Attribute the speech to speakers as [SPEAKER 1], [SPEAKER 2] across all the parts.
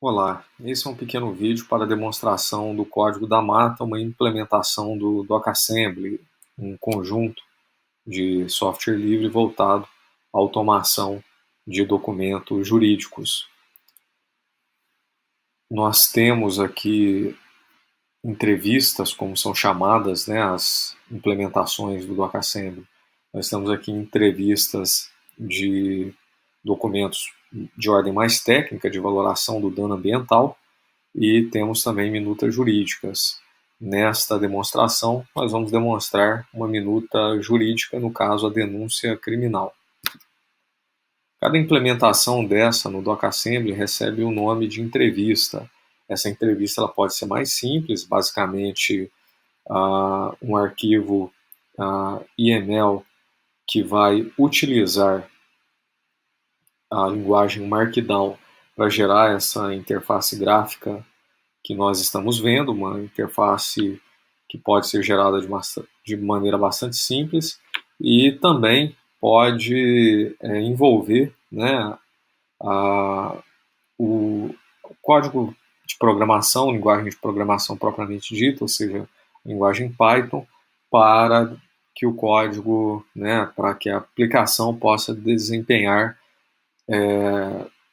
[SPEAKER 1] Olá, esse é um pequeno vídeo para demonstração do código da Mata, uma implementação do DocAssembly, um conjunto de software livre voltado à automação de documentos jurídicos. Nós temos aqui entrevistas, como são chamadas, né, as implementações do DocAssembly. Nós temos aqui entrevistas de documentos de ordem mais técnica, de valoração do dano ambiental, e temos também minutas jurídicas. Nesta demonstração, nós vamos demonstrar uma minuta jurídica, no caso, a denúncia criminal. Cada implementação dessa no DocAssembly recebe o nome de entrevista. Essa entrevista ela pode ser mais simples, basicamente um arquivo YML que vai utilizar a linguagem Markdown para gerar essa interface gráfica que nós estamos vendo, uma interface que pode ser gerada de maneira bastante simples e também pode envolver, né, o código de programação, linguagem de programação propriamente dita, ou seja, linguagem Python, para que o código, né, para que a aplicação possa desempenhar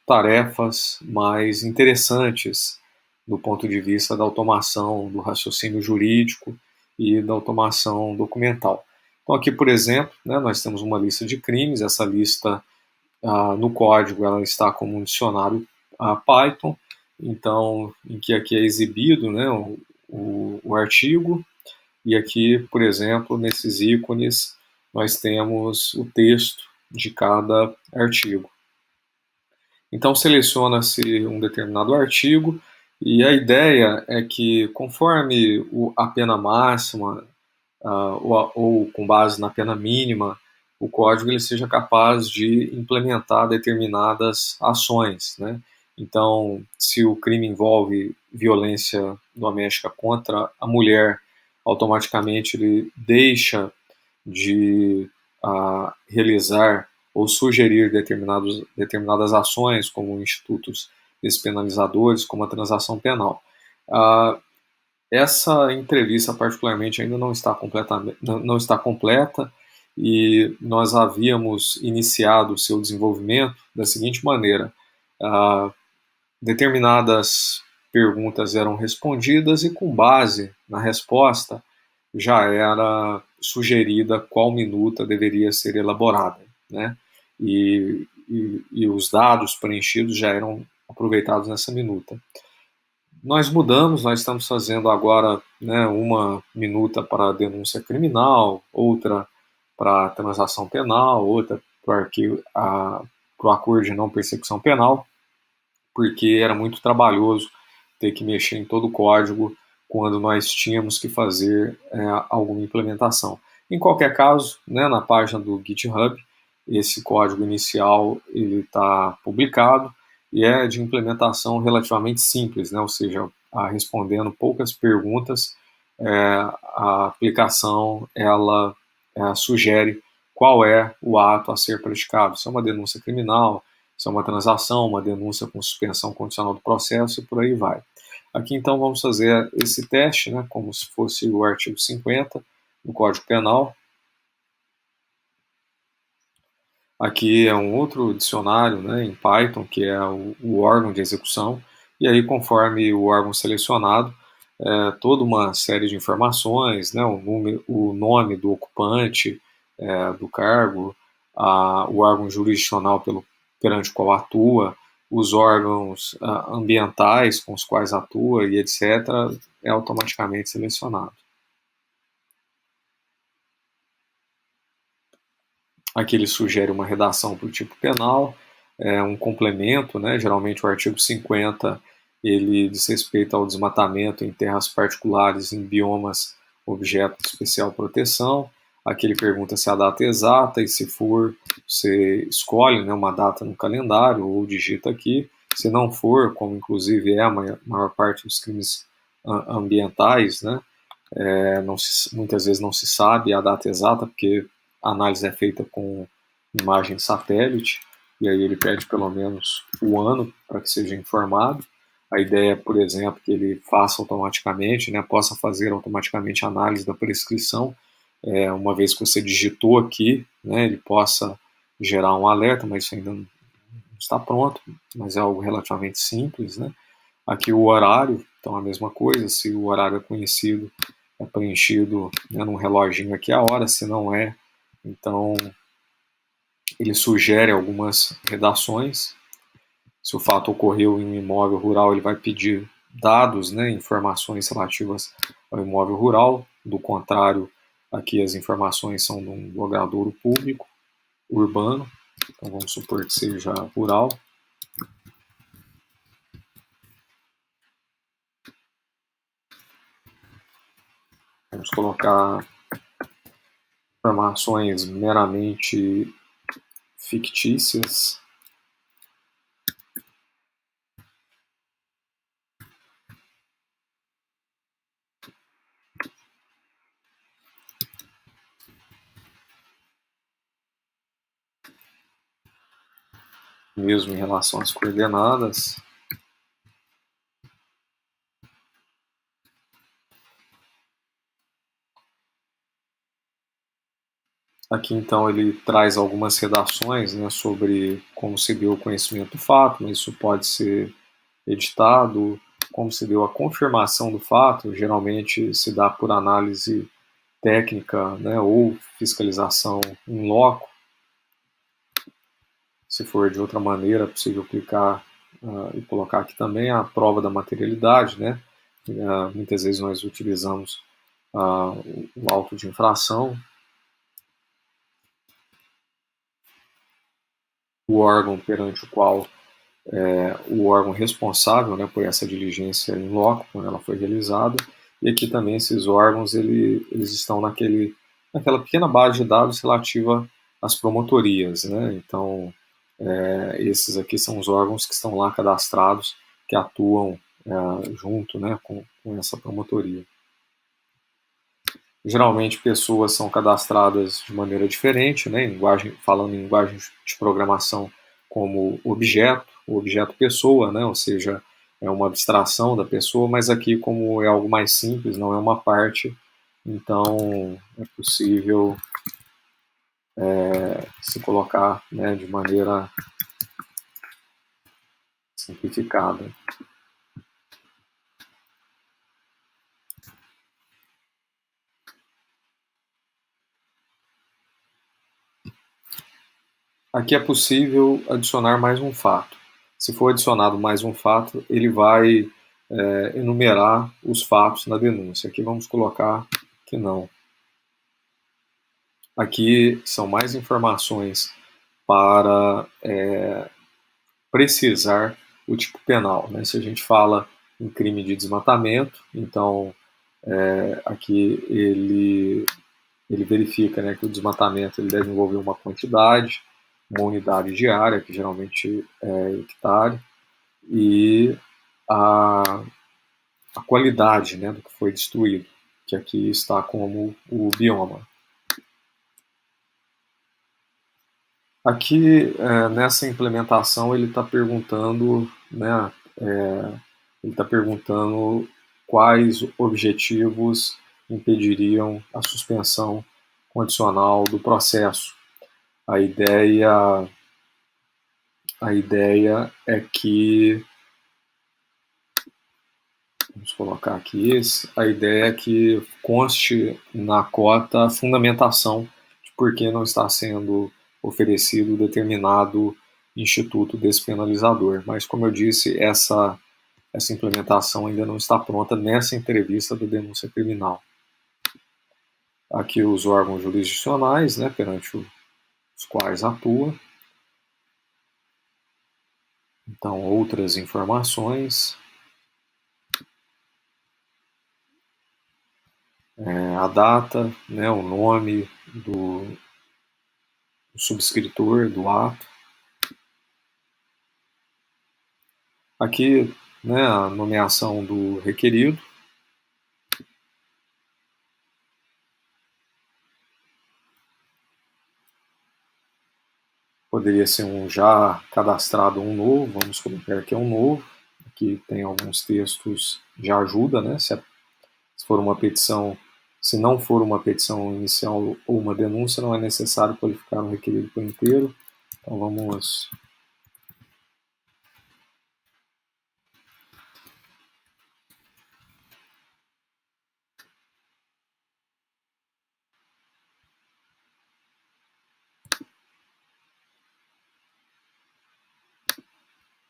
[SPEAKER 1] tarefas mais interessantes do ponto de vista da automação do raciocínio jurídico e da automação documental. Então aqui, por exemplo, né, nós temos uma lista de crimes, essa lista no código ela está como um dicionário Python, então em que aqui é exibido, né, o artigo, e aqui, por exemplo, nesses ícones nós temos o texto de cada artigo. Então seleciona-se um determinado artigo e a ideia é que conforme a pena máxima ou com base na pena mínima, o código ele seja capaz de implementar determinadas ações, né? Então, se o crime envolve violência doméstica contra a mulher, automaticamente ele deixa de realizar ou sugerir determinadas ações, como institutos despenalizadores, como a transação penal. Essa entrevista, particularmente, ainda não está completa e nós havíamos iniciado o seu desenvolvimento da seguinte maneira: determinadas perguntas eram respondidas e, com base na resposta, já era sugerida qual minuta deveria ser elaborada, né? E os dados preenchidos já eram aproveitados nessa minuta. Nós mudamos, nós estamos fazendo agora, né, uma minuta para denúncia criminal, outra para transação penal, outra para o acordo de não persecução penal, porque era muito trabalhoso ter que mexer em todo o código quando nós tínhamos que fazer alguma implementação. Em qualquer caso, né, na página do GitHub, esse código inicial está publicado e é de implementação relativamente simples, né, ou seja, respondendo poucas perguntas, a aplicação ela sugere qual é o ato a ser praticado. Se é uma denúncia criminal, se é uma transação, uma denúncia com suspensão condicional do processo e por aí vai. Aqui então vamos fazer esse teste, né, como se fosse o artigo 50 do Código Penal. Aqui é um outro dicionário, né, em Python, que é o órgão de execução, e aí conforme o órgão selecionado, toda uma série de informações, né, o nome do ocupante do cargo, o órgão jurisdicional perante o qual atua, os órgãos ambientais com os quais atua e etc., é automaticamente selecionado. Aqui ele sugere uma redação para o tipo penal, um complemento, né? Geralmente o artigo 50 ele diz respeito ao desmatamento em terras particulares em biomas objeto de especial proteção. Aqui ele pergunta se a data é exata e, se for, você escolhe, né, uma data no calendário ou digita aqui. Se não for, como inclusive é a maior parte dos crimes ambientais, né, muitas vezes não se sabe a data exata, porque a análise é feita com imagem satélite, e aí ele pede pelo menos o ano para que seja informado. A ideia é, por exemplo, que ele faça automaticamente, né, possa fazer automaticamente a análise da prescrição, uma vez que você digitou aqui, né, ele possa gerar um alerta, mas isso ainda não está pronto, mas é algo relativamente simples, né? Aqui o horário, então a mesma coisa, se o horário é conhecido, é preenchido, né, num reloginho aqui a hora, se não é, então ele sugere algumas redações. Se o fato ocorreu em um imóvel rural, ele vai pedir dados, né, informações relativas ao imóvel rural. Do contrário, aqui as informações são de um logradouro público, urbano. Então vamos supor que seja rural. Vamos colocar informações meramente fictícias. Mesmo em relação às coordenadas. Aqui então ele traz algumas redações, né, sobre como se deu o conhecimento do fato, mas isso pode ser editado, como se deu a confirmação do fato, geralmente se dá por análise técnica, né, ou fiscalização in loco. Se for de outra maneira, é possível clicar e colocar aqui também a prova da materialidade, né? Muitas vezes nós utilizamos o auto de infração. O órgão perante o qual o órgão responsável, né, por essa diligência em loco, quando ela foi realizada, e aqui também esses órgãos eles estão naquela pequena base de dados relativa às promotorias, né? Então esses aqui são os órgãos que estão lá cadastrados, que atuam junto, né, com essa promotoria. Geralmente pessoas são cadastradas de maneira diferente, né, falando em linguagem de programação como objeto, o objeto pessoa, né, ou seja, é uma abstração da pessoa, mas aqui como é algo mais simples, não é uma parte, então é possível se colocar, né, de maneira simplificada. Aqui é possível adicionar mais um fato. Se for adicionado mais um fato, ele vai enumerar os fatos na denúncia. Aqui vamos colocar que não. Aqui são mais informações para precisar o tipo penal, né? Se a gente fala em crime de desmatamento, então aqui ele verifica, né, que o desmatamento ele deve envolver uma quantidade, uma unidade diária, que geralmente é hectare, e a, a qualidade, né, do que foi destruído, que aqui está como o bioma. Aqui, nessa implementação, ele está perguntando, né, ele está perguntando quais objetivos impediriam a suspensão condicional do processo. A ideia, a ideia é que, vamos colocar aqui esse, a ideia é que conste na cota a fundamentação de por que não está sendo oferecido determinado instituto despenalizador. Mas, como eu disse, essa implementação ainda não está pronta nessa entrevista da denúncia criminal. Aqui os órgãos jurisdicionais, né, perante os quais atua. Então, outras informações. A data, né, o nome do subscritor do ato. Aqui, né, a nomeação do requerido. Poderia ser um já cadastrado, um novo, vamos colocar aqui um novo. aqui tem alguns textos de ajuda, né? Se for uma petição, se não for uma petição inicial ou uma denúncia, não é necessário qualificar o requerido por inteiro. Então vamos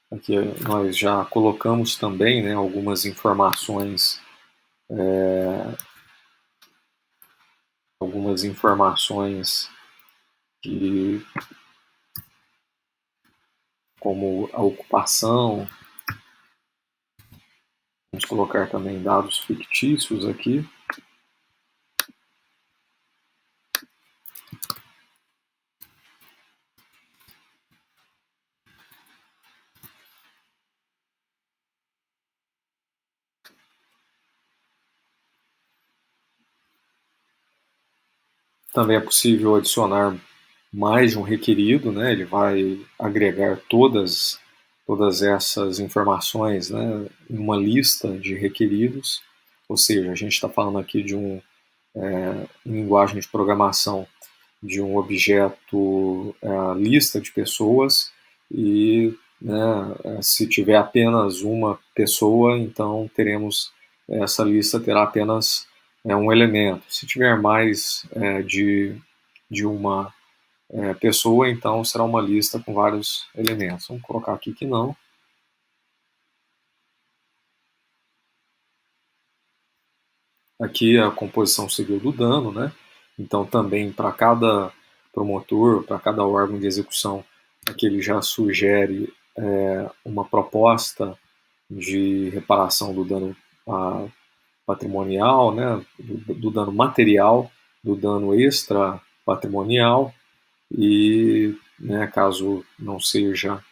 [SPEAKER 1] aqui nós já colocamos também, né, algumas informações de como a ocupação. Vamos colocar também dados fictícios aqui. Também é possível adicionar mais de um requerido, né? Ele vai agregar todas essas informações, né, em uma lista de requeridos. Ou seja, a gente está falando aqui de em linguagem de programação, de um objeto lista de pessoas e, né, se tiver apenas uma pessoa, então essa lista terá apenas um elemento. Se tiver mais de uma pessoa, então será uma lista com vários elementos. Vamos colocar aqui que não. Aqui a composição civil do dano, né? Então também para cada promotor, para cada órgão de execução, aqui ele já sugere uma proposta de reparação do dano patrimonial, né? Do dano material, do dano extra patrimonial e, né, caso não seja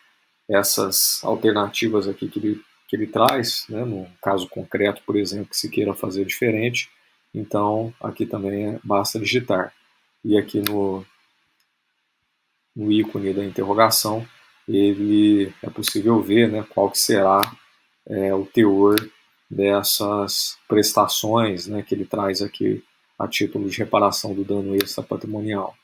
[SPEAKER 1] essas alternativas aqui que ele traz, né, no caso concreto, por exemplo, que se queira fazer diferente, então aqui também basta digitar. E aqui no ícone da interrogação, ele é possível ver, né, qual que será o teor dessas prestações, né, que ele traz aqui a título de reparação do dano extra patrimonial.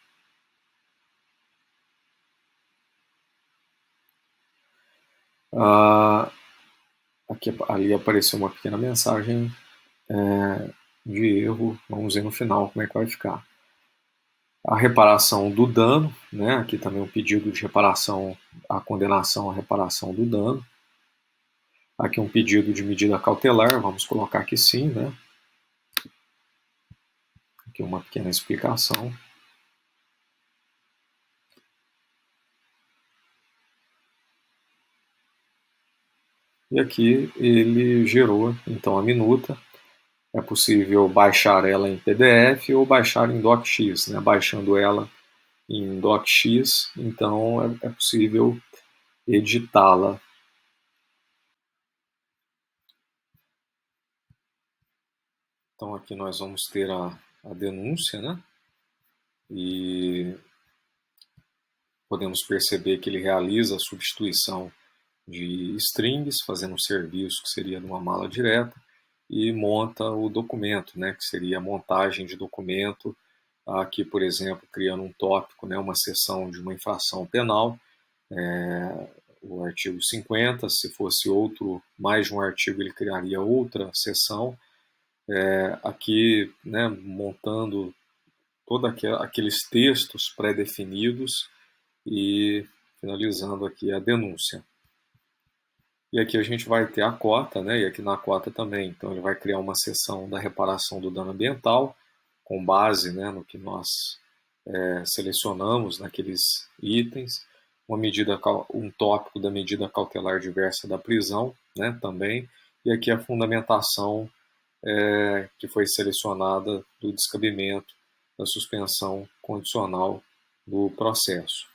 [SPEAKER 1] Ali apareceu uma pequena mensagem de erro. Vamos ver no final como é que vai ficar. A reparação do dano, né? Aqui também um pedido de reparação, a condenação à reparação do dano. Aqui um pedido de medida cautelar, vamos colocar que sim, né? Aqui uma pequena explicação. E aqui ele gerou então a minuta. É possível baixar ela em PDF ou baixar em DocX, né? Baixando ela em DocX, então é possível editá-la. Então aqui nós vamos ter a denúncia, né? E podemos perceber que ele realiza a substituição de strings, fazendo um serviço que seria de uma mala direta, e monta o documento, né? Que seria a montagem de documento. Aqui, por exemplo, criando um tópico, né? Uma seção de uma infração penal, o artigo 50, se fosse mais de um artigo, ele criaria outra seção. Aqui, né, montando todos aqueles textos pré-definidos e finalizando aqui a denúncia. E aqui a gente vai ter a cota, né, e aqui na cota também. Então ele vai criar uma seção da reparação do dano ambiental, com base, né, no que nós selecionamos naqueles itens, um tópico da medida cautelar diversa da prisão, né, também, e aqui a fundamentação que foi selecionada do descabimento da suspensão condicional do processo.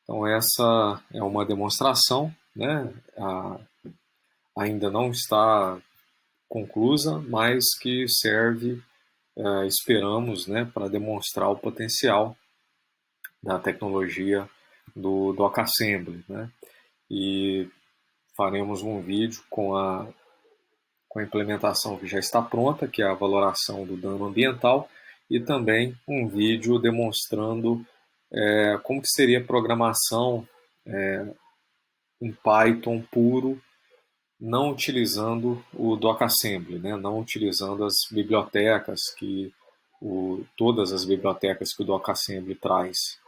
[SPEAKER 1] Então essa é uma demonstração, né? Ainda não está conclusa, mas que serve, esperamos, né, para demonstrar o potencial da tecnologia do Dock Assembly, né? E faremos um vídeo com a implementação que já está pronta, que é a valoração do dano ambiental, e também um vídeo demonstrando como que seria a programação em Python puro, não utilizando o dockassembly, né? Não utilizando as bibliotecas todas as bibliotecas que o dockassembly traz.